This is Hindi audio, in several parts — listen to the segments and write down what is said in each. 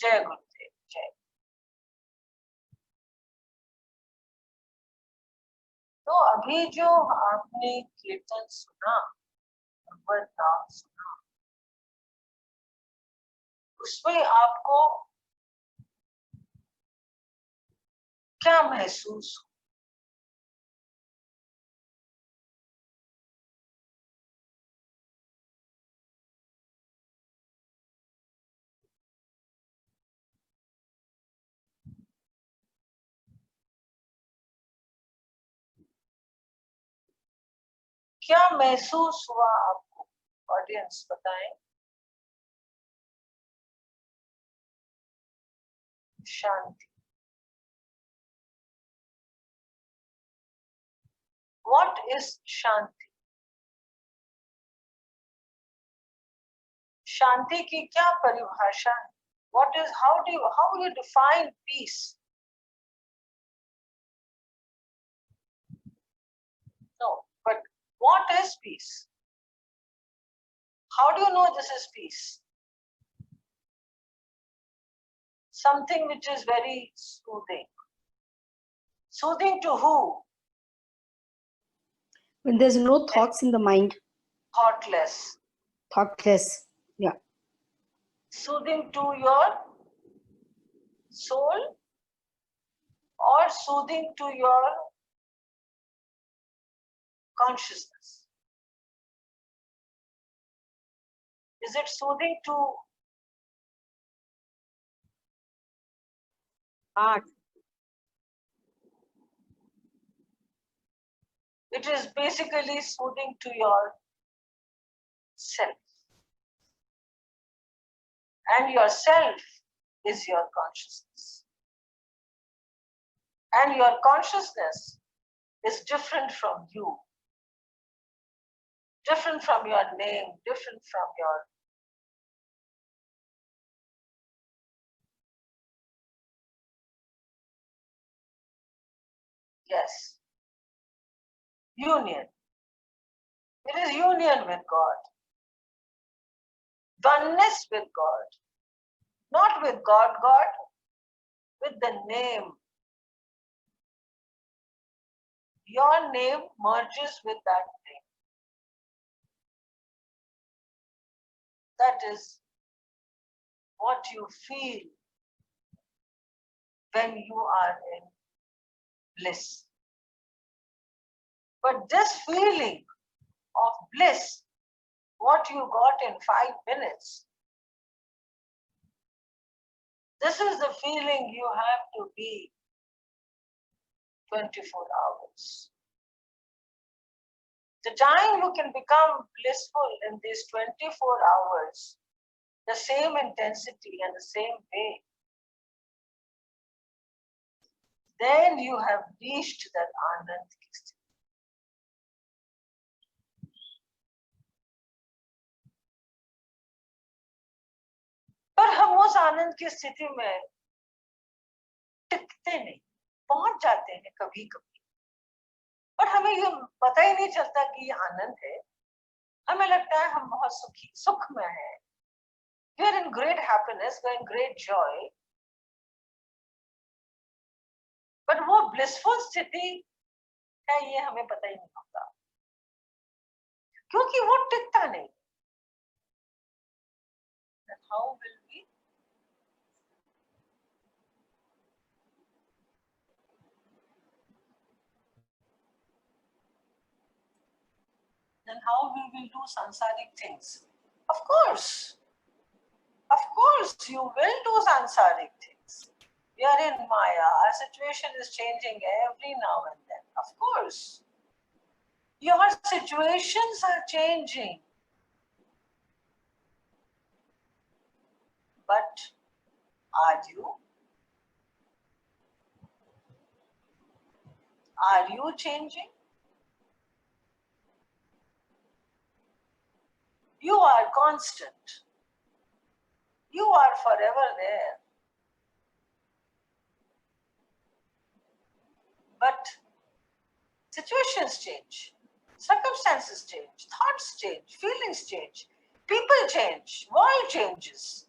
जय गुरुदेव जय। तो अभी जो आपने कीर्तन सुना, भगवत नाम सुना, उसमें आपको क्या महसूस हुआ? क्या महसूस हुआ आपको? ऑडियंस बताएं। शांति। What is शांति? शांति की क्या परिभाषा है? What is, how you define peace? No, but what is peace? How do you know this is peace? Something which is very soothing. Soothing to who? When there's no thoughts in the mind. Thoughtless. Thoughtless, yeah. Soothing to your soul or soothing to your consciousness? Is it soothing to heart? It is basically soothing to your self. And your self is your consciousness. And your consciousness is different from you. Different from your name, different from your yes. Union. It is union with God. Oneness with God. Not with God, with the name. Your name merges with that name. That is what you feel when you are in bliss. But this feeling of bliss, what you got in 5 minutes, this is the feeling you have to be 24 hours. The time you can become blissful in these 24 hours, the same intensity and the same way, then you have reached that Anand ki sthiti. पर हम उस आनंद की स्थिति में टिकते नहीं, पहुंच जाते हैं कभी कभी, पर हमें ये पता ही नहीं चलता कि ये आनंद है। हमें लगता है हम बहुत सुखी सुख में हैं, we are in great happiness, we are in great joy, but वो blissful स्थिति है ये हमें पता ही नहीं होता, क्योंकि वो टिकता नहीं। And how will we? Then how will we do sansaric things? Of course, you will do sansaric things. We are in Maya, our situation is changing every now and then. Of course, your situations are changing. But are you? Are you changing? You are constant. You are forever there. But situations change, circumstances change, thoughts change, feelings change, people change, world changes.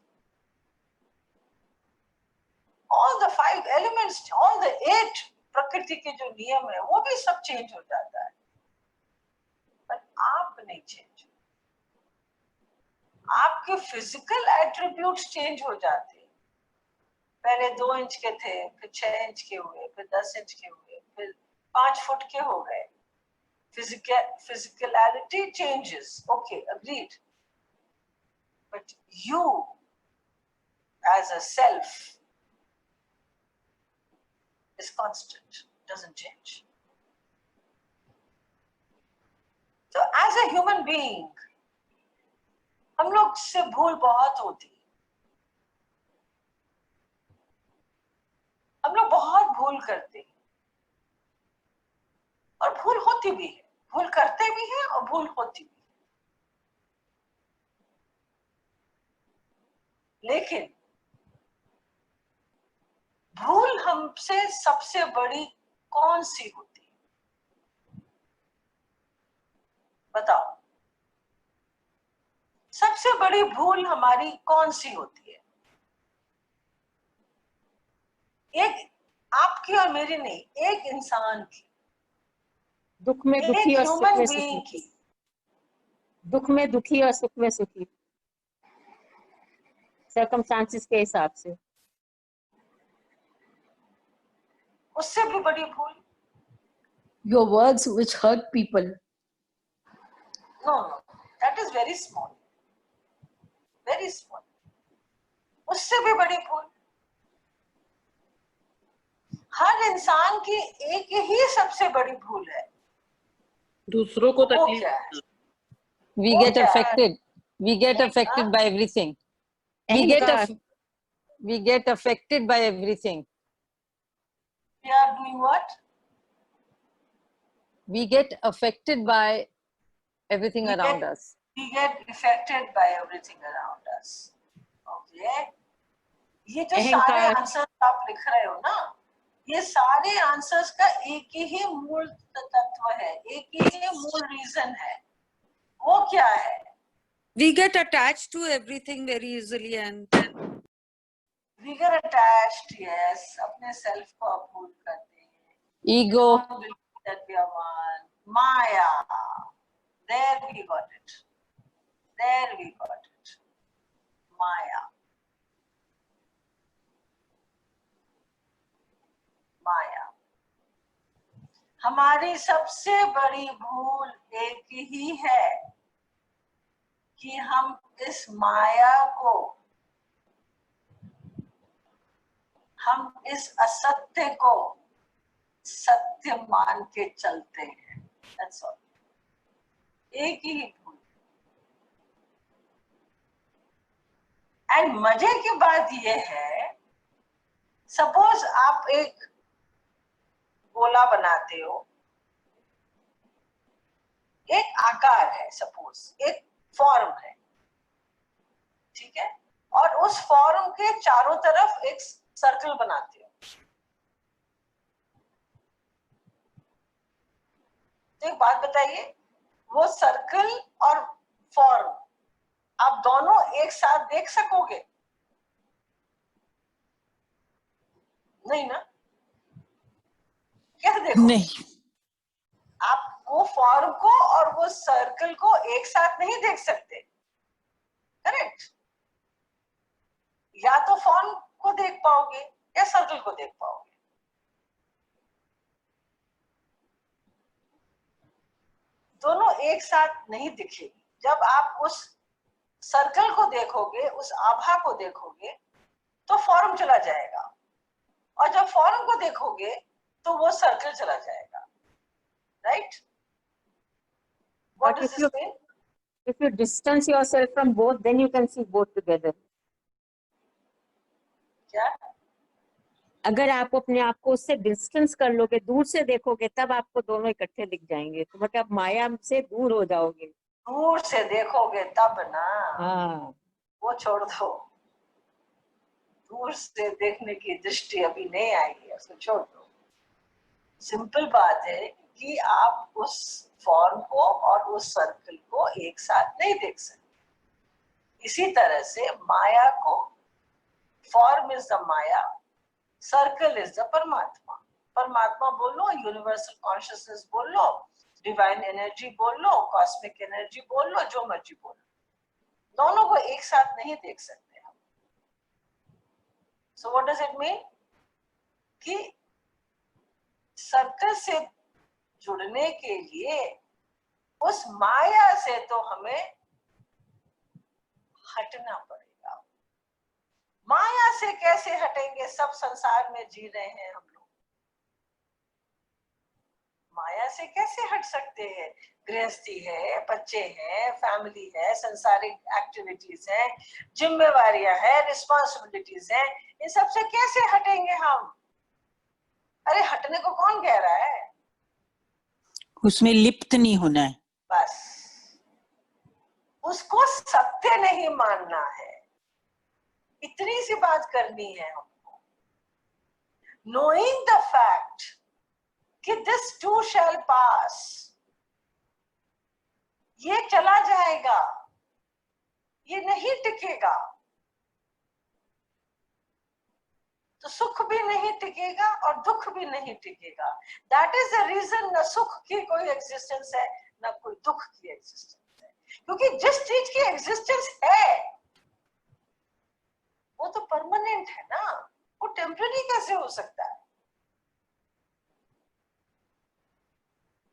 All the 5 elements, all the 8 प्रकृति के जो नियम है वो भी सब चेंज हो जाता है, पर आप नहीं चेंज। आपके फिजिकल एट्रीब्यूट्स चेंज हो जाते हैं। पहले 2 इंच के थे, फिर 6 इंच के हुए, फिर 10 इंच के हुए, फिर 5 फुट के हो गए। physicality changes, okay, agreed, but you as a self is constant, doesn't change. So as a human being, हम लोग से भूल बहुत होती है, हम लोग बहुत भूल करते हैं और भूल होती भी है, भूल करते भी हैं और भूल होती भी है। लेकिन भूल हमसे सबसे बड़ी कौन सी होती है? बताओ, सबसे बड़ी भूल हमारी कौन सी होती है? एक आपकी और मेरी नहीं, एक इंसान की, दुख में दुखी और सुख में सुखी की। दुख में दुखी और सुख में सुखी, सर्कमस्टांसेस के हिसाब से। उससे भी बड़ी भूल, Your words which hurt people. no, that is very small, very small. उससे भी बड़ी भूल, हर इंसान की एक ही सबसे बड़ी भूल है, दूसरों को वो तकलीफ। क्या है? We वो get क्या है? affected. We get affected by everything. We get affected by everything. We are doing what? We get affected by everything We around get- us. We get affected by everything around us. Okay? ये जो सारे अहंकार। आंसर्स आप लिख रहे हो ना, ये सारे आंसर्स का एक ही मूल तत्व है, एक ही मूल रीजन है। वो क्या है? We get attached to everything very easily and We get attached, yes, अपने सेल्फ को भूल करते हैं। Ego. Don't believe that we are one. Maya. There we got it. There we got it. Maya. माया। हमारी सबसे बड़ी भूल एक ही है कि हम इस माया को, हम इस असत्य को सत्य मान के चलते हैं। That's all. एक ही भूल। एंड मजे की बात यह है, सपोज आप एक गोला बनाते हो, एक आकार है, सपोज एक फॉर्म है, ठीक है, और उस फॉर्म के चारों तरफ एक सर्कल बनाते हो। तो एक बात बताइए, वो सर्कल और फॉर्म आप दोनों एक साथ देख सकोगे? नहीं ना? कैसे देखो? नहीं। आप वो फॉर्म को और वो सर्कल को एक साथ नहीं देख सकते, करेक्ट? या तो फॉर्म को देख पाओगे या सर्कल को देख पाओगे। दोनों एक साथ नहीं दिखेगी। जब आप उस सर्कल को देखोगे, उस आभा को देखोगे, तो फॉर्म चला जाएगा, और जब फॉर्म को देखोगे तो वो सर्कल चला जाएगा, right? What But does if this mean? if you distance yourself from both, then you can see both together. क्या? अगर आप अपने आप को उससे डिस्टेंस कर लोगे, दूर से देखोगे, तब आपको दोनों इकट्ठे दिख जाएंगे। तो मतलब माया से दूर हो जाओगे। दूर से देखोगे तब ना, हाँ, वो छोड़ दो, दूर से देखने की दृष्टि अभी नहीं आई है, उसको छोड़ दो। सिंपल बात है कि आप उस फॉर्म को और उस सर्कल को एक साथ नहीं देख सकते। इसी तरह से माया को, form is the Maya, circle is the परमात्मा। परमात्मा बोलो, यूनिवर्सल कॉन्शियसनेस बोल लो, डिवाइन एनर्जी बोल लो, कॉस्मिक एनर्जी बोल लो, जो मर्जी बोल लो, दोनों को एक साथ नहीं देख सकते हम। So what does it mean कि सर्कल से जुड़ने के लिए उस माया से तो हमें हटना पड़ेगा। माया से कैसे हटेंगे? सब संसार में जी रहे हैं हम लोग, माया से कैसे हट सकते हैं? गृहस्थी है, बच्चे हैं, फैमिली है, संसारिक एक्टिविटीज है, जिम्मेवारियां है, रिस्पॉन्सिबिलिटीज है, इन सब से कैसे हटेंगे हम? अरे हटने को कौन कह रहा है? उसमें लिप्त नहीं होना है। बस उसको सत्य नहीं मानना है, इतनी सी बात करनी है हमको। नोइंग द फैक्ट कि दिस टू शैल पास, ये चला जाएगा, ये नहीं टिकेगा, तो सुख भी नहीं टिकेगा और दुख भी नहीं टिकेगा। दैट इज द रीजन न सुख की कोई एग्जिस्टेंस है, न कोई दुख की एग्जिस्टेंस है। क्योंकि जिस चीज की एग्जिस्टेंस है वो तो परमानेंट है ना, वो टेम्पररी कैसे हो सकता है?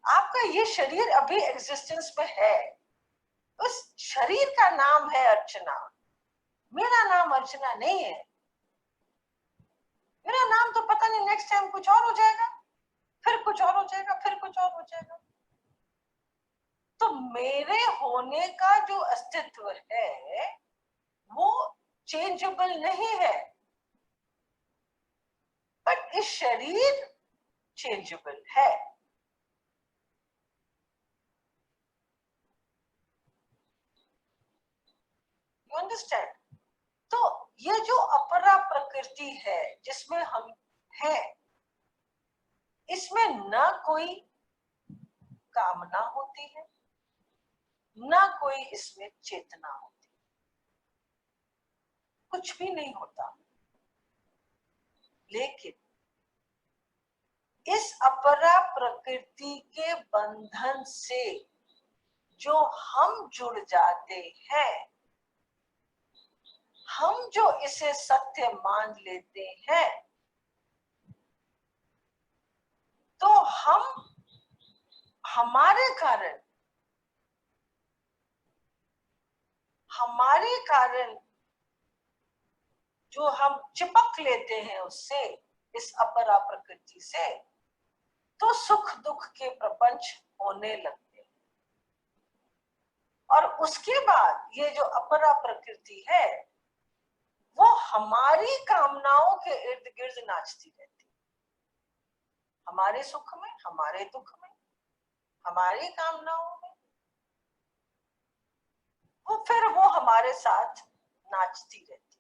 आपका ये शरीर अभी एग्जिस्टेंस में है, उस शरीर का नाम है अर्चना। मेरा नाम अर्चना नहीं है, मेरा नाम तो पता नहीं नेक्स्ट टाइम कुछ और हो जाएगा, फिर कुछ और हो जाएगा, फिर कुछ और हो जाएगा। तो मेरे होने का जो अस्तित्व है वो चेंजेबल नहीं है, बट इस शरीर चेंजेबल है। You understand? तो ये जो अपरा प्रकृति है जिसमें हम हैं, इसमें ना कोई कामना होती है, ना कोई इसमें चेतना होती, कुछ भी नहीं होता। लेकिन इस अपरा प्रकृति के बंधन से जो हम जुड़ जाते हैं, हम जो इसे सत्य मान लेते हैं, तो हम हमारे कारण जो हम चिपक लेते हैं उससे, इस अपरा प्रकृति से, तो सुख दुख के प्रपंच होने लगते हैं। और उसके बाद ये जो अपरा प्रकृति है वो हमारी कामनाओं के इर्द गिर्द नाचती रहती है, हमारे सुख में, हमारे दुख में, हमारी कामनाओं में, फिर वो हमारे साथ नाचती रहती।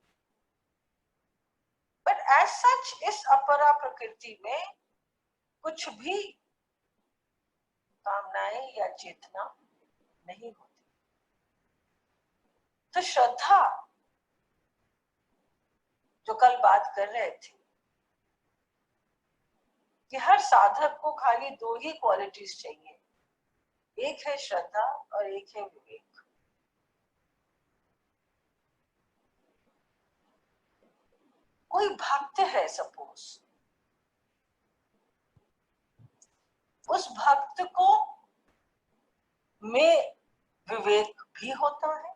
बट एज सच इस अपरा प्रकृति में कुछ भी कामनाएं या चेतना नहीं होती। तो श्रद्धा जो कल बात कर रहे थे कि हर साधक को खाली दो ही क्वालिटीज चाहिए, एक है श्रद्धा और एक है विवेक। कोई भक्त है सपोज, उस भक्त को में विवेक भी होता है,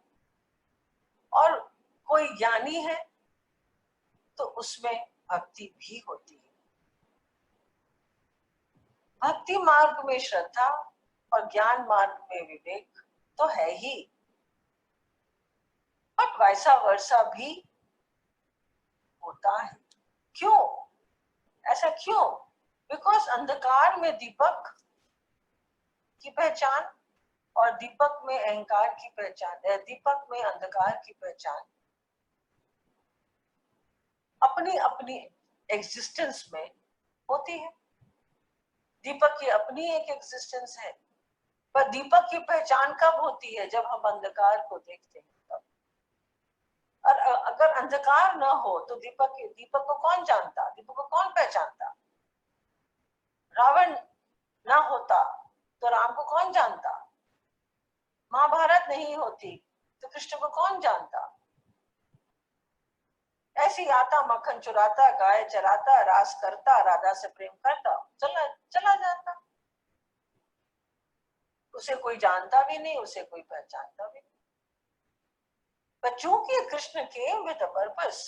और कोई ज्ञानी है तो उसमें भक्ति भी होती है। भक्ति मार्ग में श्रद्धा और ज्ञान मार्ग में विवेक तो है ही, बट वैसा वर्षा भी होता है। क्यों? ऐसा क्यों? बिकॉज अंधकार में दीपक की पहचान और दीपक में अहंकार की पहचान, दीपक में अंधकार की पहचान अपनी अपनी एग्जिस्टेंस में होती है। दीपक की अपनी एक एग्जिस्टेंस है, पर दीपक की पहचान कब होती है? जब हम अंधकार को देखते हैं तब। और अगर अंधकार न हो तो दीपक को कौन जानता, दीपक को कौन पहचानता? रावण ना होता तो राम को कौन जानता? महाभारत नहीं होती तो कृष्ण को कौन जानता? ऐसी आता मक्खन चुराता, गाय चराता, रास करता, राधा से प्रेम करता, चला जाता। उसे कोई जानता भी नहीं, उसे कोई पहचानता भी नहीं। पर चूंकि Krishna came with a purpose,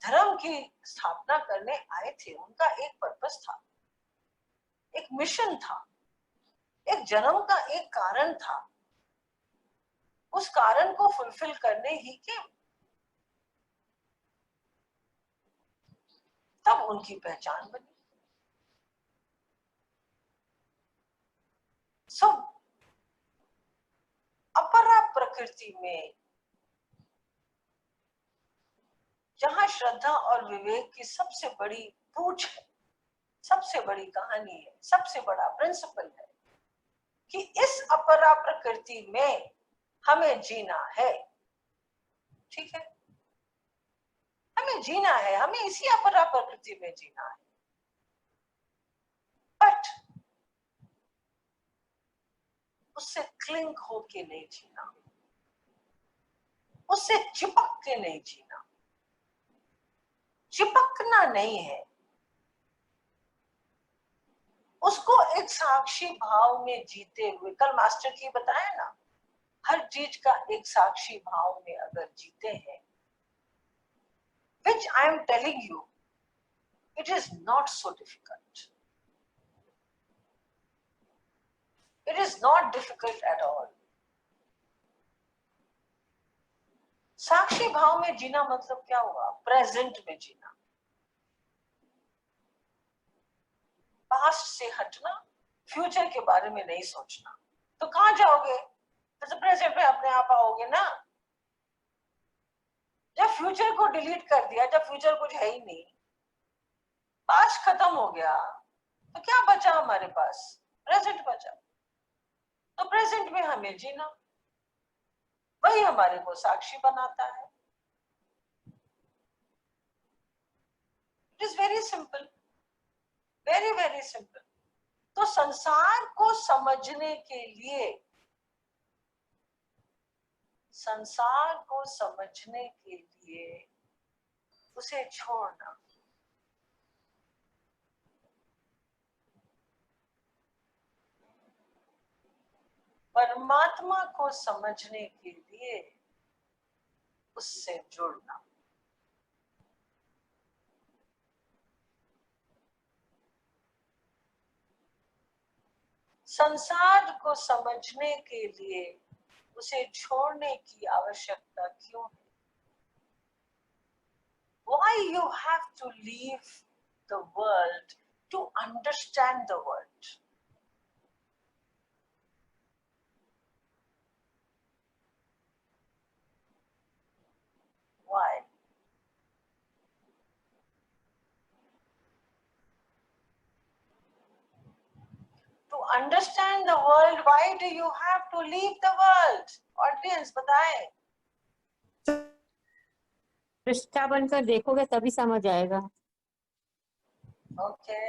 धर्म की स्थापना करने आए थे, उनका एक पर्पस था, एक मिशन था, एक जन्म का एक कारण था। उस कारण को फुलफिल करने ही के तब उनकी पहचान बनी। सब अपरा प्रकृति में जहां श्रद्धा और विवेक की सबसे बड़ी पूछ है, सबसे बड़ी कहानी है, सबसे बड़ा प्रिंसिपल है कि इस अपरा प्रकृति में हमें जीना है। ठीक है, हमें जीना है, हमें इसी अपरा प्रकृति में जीना है। बट उससे क्लिंग होके नहीं जीना, उससे चिपक के नहीं जीना। चिपकना नहीं है, उसको एक साक्षी भाव में जीते हुए, कल मास्टर जी बताया ना, हर चीज का एक साक्षी भाव में अगर जीते हैं, which I am telling you, it is not so difficult. It is not difficult at all. साक्षी भाव में जीना मतलब क्या हुआ? प्रेजेंट में जीना, पास्ट से हटना, फ्यूचर के बारे में नहीं सोचना। तो कहां जाओगे? तो प्रेजेंट में अपने आप आओगे ना। जब फ्यूचर को डिलीट कर दिया, जब फ्यूचर कुछ है ही नहीं, पास्ट खत्म हो गया, तो क्या बचा हमारे पास? प्रेजेंट बचा। तो प्रेजेंट में हमें जीना, वही हमारे को साक्षी बनाता है। It is very simple, very very simple. तो संसार को समझने के लिए, संसार को समझने के लिए उसे छोड़ना, परमात्मा को समझने के लिए उससे जुड़ना। संसार को समझने के लिए उसे छोड़ने की आवश्यकता क्यों है? Why you have to leave the world to understand the world? Why? To understand the world, why do you have to leave the world? Audience, बताएं। दृष्टा बनकर देखोगे तभी समझ आएगा। Okay.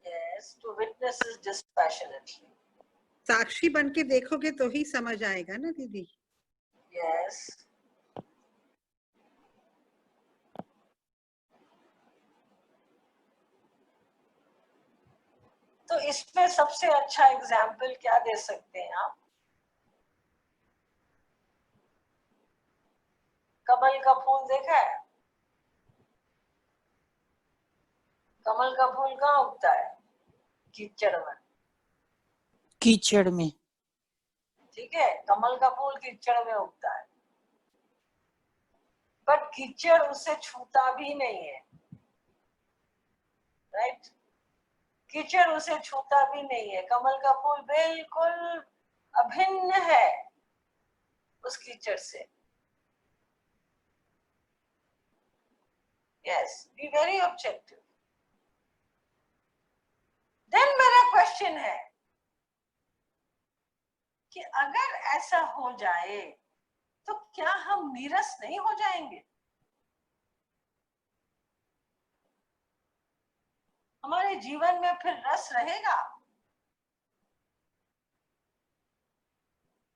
Yes, to witness is dispassionately. साक्षी बन के देखोगे तो ही समझ आएगा ना दीदी। Yes. तो इसमें सबसे अच्छा एग्जाम्पल क्या दे सकते हैं आप? कमल का फूल देखा है? कमल का फूल कहाँ उगता है? कीचड़ में। कीचड़ में। ठीक है, कमल का फूल कीचड़ में उगता है, बट कीचड़ उसे छूता भी नहीं है, राइट? कीचड़ उसे छूता भी नहीं है, कमल का फूल बिल्कुल अभिन्न है उस कीचड़ से। Yes, be very objective. Then मेरा क्वेश्चन है कि अगर ऐसा हो जाए तो क्या हम नीरस नहीं हो जाएंगे? हमारे जीवन में फिर रस रहेगा?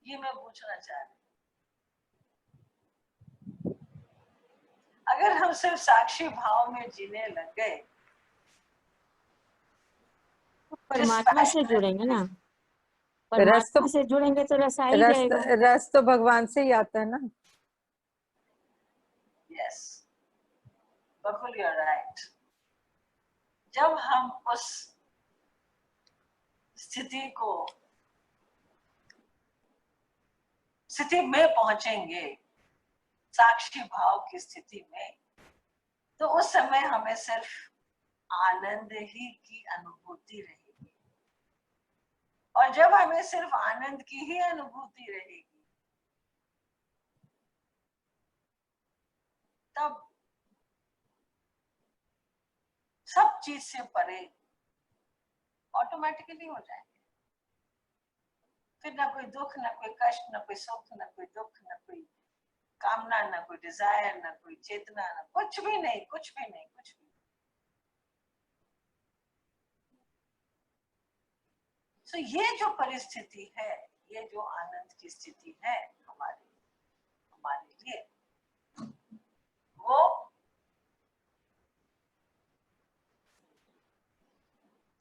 ये मैं पूछना चाह रही हूं। अगर हम सिर्फ साक्षी भाव में जीने लग गए, परमात्मा से जुड़ेंगे ना, रस परमात्मा तो से जुड़ेंगे तो रस आ ही रस जाएगा। रस तो भगवान से ही आता है ना। Yes, Bakul you are right. जब हम उस स्थिति में पहुंचेंगे, साक्षी भाव की स्थिति में, तो उस समय हमें सिर्फ आनंद ही की अनुभूति रहेगी। और जब हमें सिर्फ आनंद की ही अनुभूति रहेगी, तब सब चीज से परे ऑटोमेटिकली हो जाएंगे। फिर ना कोई दुख, ना कोई कष्ट, ना कोई सुख, ना कोई दुख, ना कोई कामना, ना कोई डिजायर, ना कोई चेतना, ना कुछ भी नहीं, कुछ भी नहीं, कुछ भी। तो ये जो परिस्थिति है, ये जो आनंद की स्थिति है हमारे लिए, वो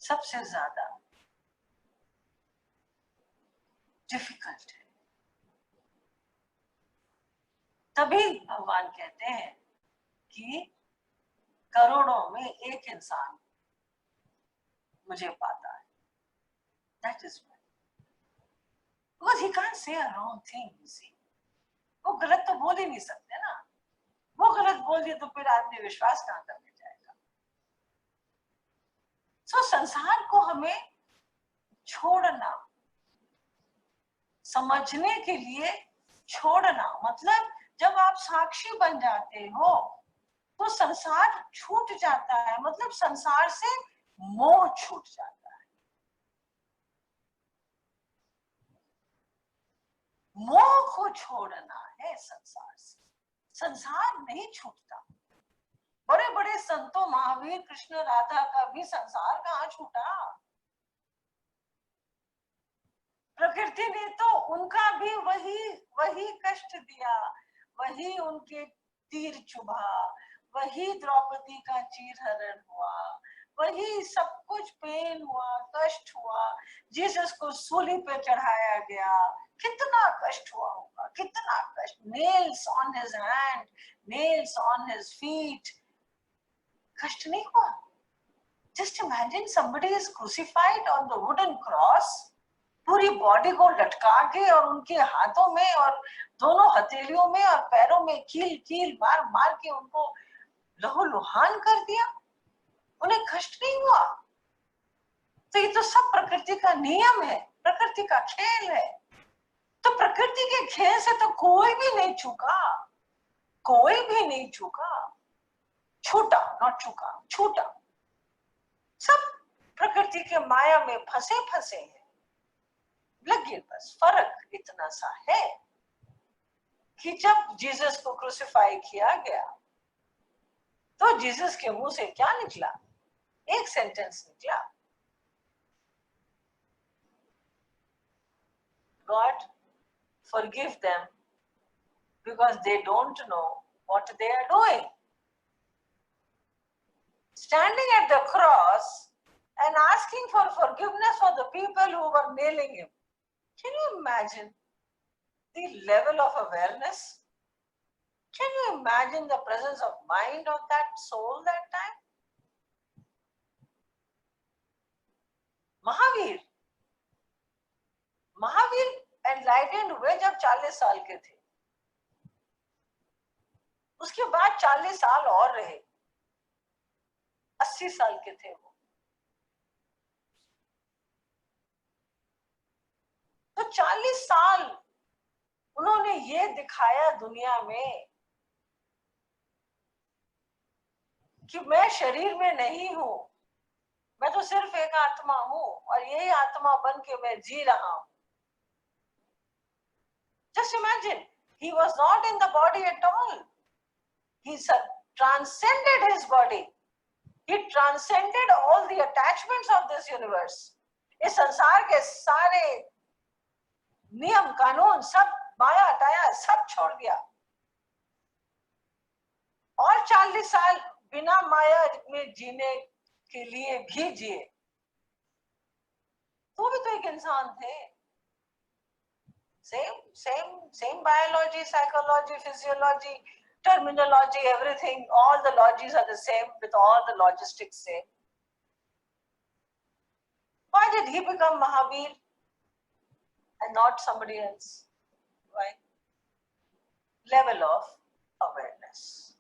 सबसे ज्यादा डिफिकल्ट है। तभी भगवान कहते हैं कि करोड़ों में एक इंसान मुझे पाता है। That is why. Because he can't say a wrong thing, you see. वो गलत तो बोल ही नहीं सकते ना। वो गलत बोल दिए तो फिर आदमी विश्वास कहाँ करने जाएगा। तो संसार को हमें छोड़ना, समझने के लिए छोड़ना, मतलब जब आप साक्षी बन जाते हो तो संसार छूट जाता है, मतलब संसार से मोह छूट जाता है। मोह को छोड़ना है संसार से, संसार नहीं छूटता। बड़े बड़े संतों, महावीर, कृष्ण, राधा का भी संसार कहाँ छूटा? प्रकृति ने तो उनका भी वही कष्ट दिया, वही उनके तीर चुभा, वही द्रौपदी का चीरहरण हुआ, वही सब कुछ पेन हुआ, कष्ट हुआ। जीसस को सूली पे चढ़ाया गया, कितना कष्ट हुआ होगा, कितना कष्ट। Nails on his hand, nails on his feet, कष्ट नहीं हुआ? Just imagine somebody is crucified on the wooden cross, पूरी बॉडी को लटका के और उनके हाथों में और दोनों हथेलियों में और पैरों में कील कील मार मार के उनको लहूलुहान कर दिया। उन्हें कष्ट नहीं हुआ? तो ये तो सब प्रकृति का नियम है, प्रकृति का खेल है। तो प्रकृति के खेल से तो कोई भी नहीं चूका, कोई भी नहीं चूका, छूटा, नॉट चूका, छूटा। सब प्रकृति के माया में फंसे हैं। लगे बस फर्क इतना सा है कि जब जीसस को क्रूसिफाई किया गया तो जीसस के मुंह से क्या निकला? एक सेंटेंस निकला, God forgive them because they don't know what they are doing. Standing at the cross and asking for forgiveness for the people who were nailing him. Can you imagine the level of awareness? Can you imagine the presence of mind of that soul that time? Mahavir enlightened हुए जब 40 साल के थे, उसके बाद 40 साल और रहे, 80 साल के थे वो। तो 40 साल उन्होंने ये दिखाया दुनिया में कि मैं शरीर में नहीं हूं, मैं तो सिर्फ एक आत्मा हूं और यही आत्मा बन के मैं जी रहा हूं। Just imagine, he was not in the body at all. He transcended his body. He transcended all the attachments of this universe. इस संसार के सारे नियम कानून सब माया टाया सब छोड़ दिया और 40 साल बिना माया में जीने के लिए भी जिए। तो भी तो एक इंसान थे। Same biology, psychology, physiology, terminology, everything, all the logies are the same with all the logistics same. Why did he become Mahavir and not somebody else? Why? Level of awareness.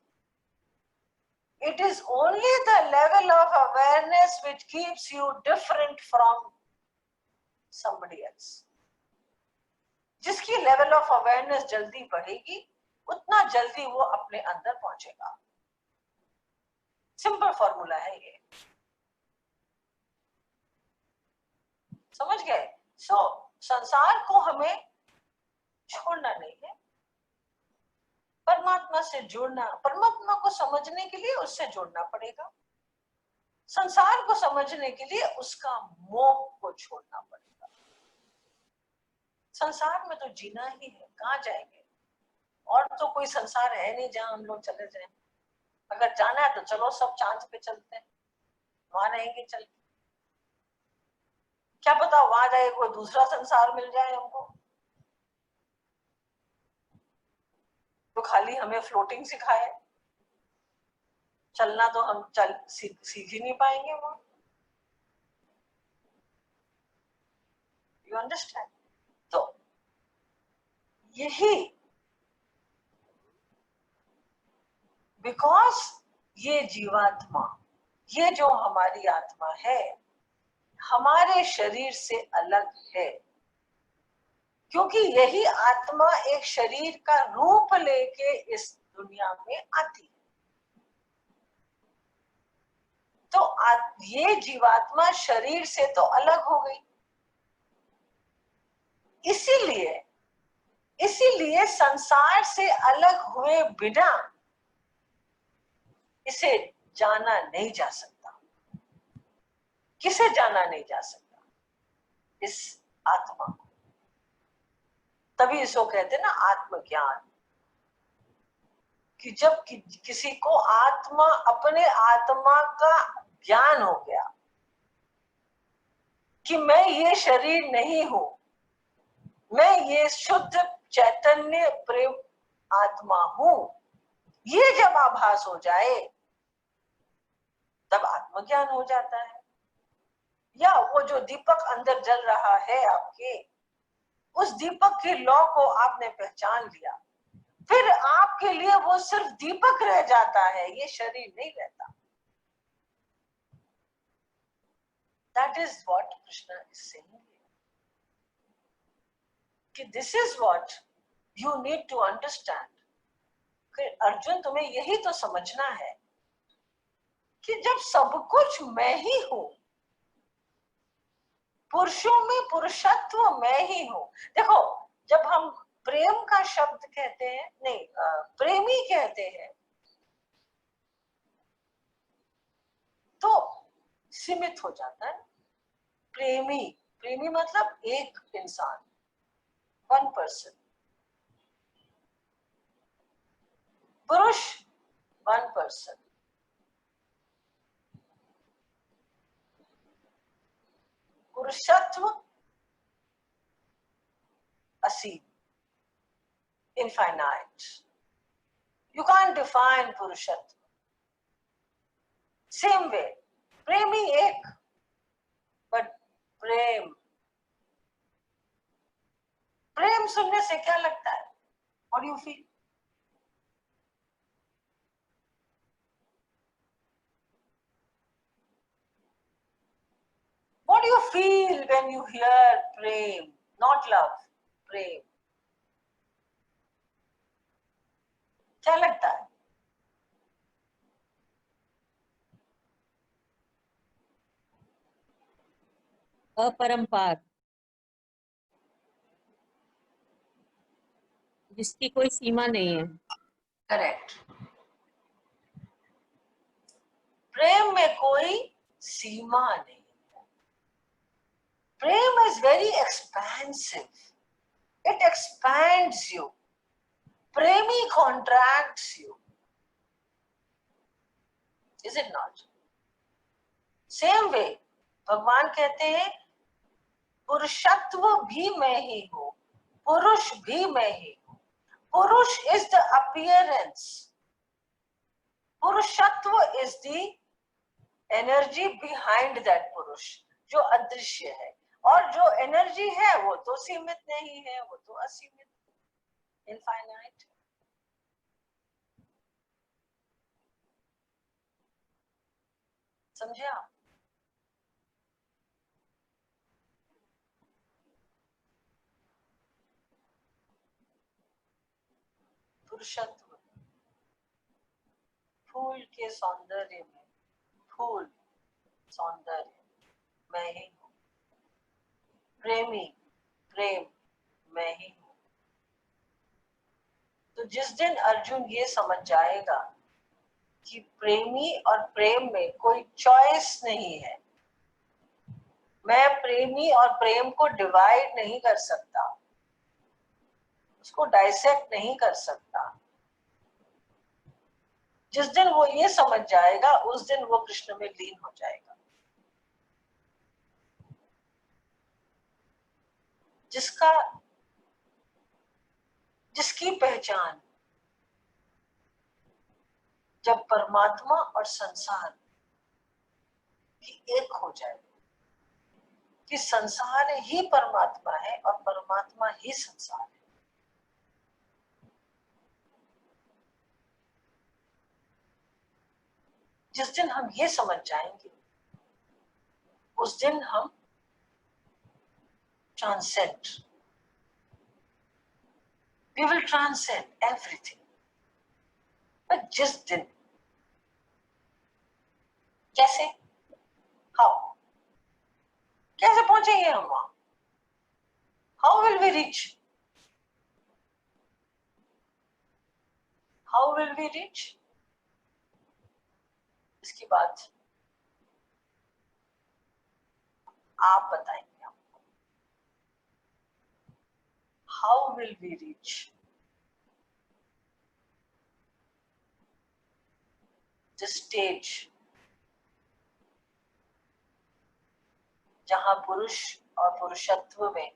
It is only the level of awareness which keeps you different from somebody else. जिसकी लेवल ऑफ अवेयरनेस जल्दी बढ़ेगी उतना जल्दी वो अपने अंदर पहुंचेगा। सिंपल फॉर्मूला है ये, समझ गए? संसार को हमें छोड़ना नहीं है, परमात्मा से जुड़ना, परमात्मा को समझने के लिए उससे जुड़ना पड़ेगा, संसार को समझने के लिए उसका मोह को छोड़ना पड़ेगा। संसार में तो जीना ही है, कहाँ जाएंगे? और तो कोई संसार है नहीं जहां हम लोग चले जाएं। अगर जाना है तो चलो सब चांद पे चलते हैं, वहां रहेंगे चल। क्या पता वहां जाए कोई दूसरा संसार मिल जाए हमको, तो खाली हमें फ्लोटिंग सिखाए, चलना तो हम सीख ही नहीं पाएंगे वहां। You understand? तो यही बिकॉज ये जीवात्मा, ये जो हमारी आत्मा है, हमारे शरीर से अलग है, क्योंकि यही आत्मा एक शरीर का रूप लेके इस दुनिया में आती है। तो ये जीवात्मा शरीर से तो अलग हो गई, इसीलिए संसार से अलग हुए बिना इसे जाना नहीं जा सकता। किसे जाना नहीं जा सकता? इस आत्मा को। तभी इसको कहते हैं ना आत्मज्ञान, कि जब किसी को अपने आत्मा का ज्ञान हो गया कि मैं ये शरीर नहीं हूं, मैं ये शुद्ध चैतन्य प्रेम आत्मा हूं, ये जब आभास हो जाए तब आत्मज्ञान हो जाता है। या वो जो दीपक अंदर जल रहा है आपके, उस दीपक के लौ को आपने पहचान लिया, फिर आपके लिए वो सिर्फ दीपक रह जाता है, ये शरीर नहीं रहता। That is what Krishna is saying here. कि this is what you need to understand. कि अर्जुन तुम्हें यही तो समझना है कि जब सब कुछ मैं ही हूं, पुरुषों में पुरुषत्व मैं ही हूं। देखो, जब हम प्रेम का शब्द कहते हैं, नहीं प्रेमी कहते हैं, तो सीमित हो जाता है। प्रेमी मतलब एक इंसान, वन पर्सन। पुरुष वन पर्सन, पुरुषत्व असीम, infinite. You can't define पुरुषत्व। Same way, प्रेमी एक, but प्रेम सुनने से क्या लगता है? What do you feel? What do you feel when you hear prem? not love, प्रेम। क्या लगता है? अपरंपार, जिसकी कोई सीमा नहीं है। करेक्ट। प्रेम में कोई सीमा नहीं है। प्रेम is very expansive. It expands you. प्रेमी contracts you. Is it not? Same way, भगवान कहते हैं पुरुषत्व भी मैं ही हूं, पुरुष भी मैं ही हूं। पुरुष is the appearance. पुरुषत्व is the energy behind that पुरुष, जो अदृश्य है। और जो एनर्जी है वो तो सीमित नहीं है, वो तो असीमित, इनफाइनाइट। समझे आप? पुरुषत्व, फूल के सौंदर्य में, फूल सौंदर्य मैं ही हूं। प्रेमी, प्रेम मैं ही हूं। तो जिस दिन अर्जुन ये समझ जाएगा कि प्रेमी और प्रेम में कोई चॉइस नहीं है, मैं प्रेमी और प्रेम को डिवाइड नहीं कर सकता, उसको डाइसेक्ट नहीं कर सकता, जिस दिन वो ये समझ जाएगा उस दिन वो कृष्ण में लीन हो जाएगा। जिसकी पहचान जब परमात्मा और संसार की एक हो जाए कि संसार ही परमात्मा है और परमात्मा ही संसार है, जिस दिन हम ये समझ जाएंगे उस दिन हम transcend, we will transcend everything. पर जिस दिन, कैसे, हाउ, कैसे पहुंचेंगे हम वहां? How will we reach? How will we reach? इसकी बात आप बताएंगे हमको। How will we reach? The stage जहां पुरुष और पुरुषत्व में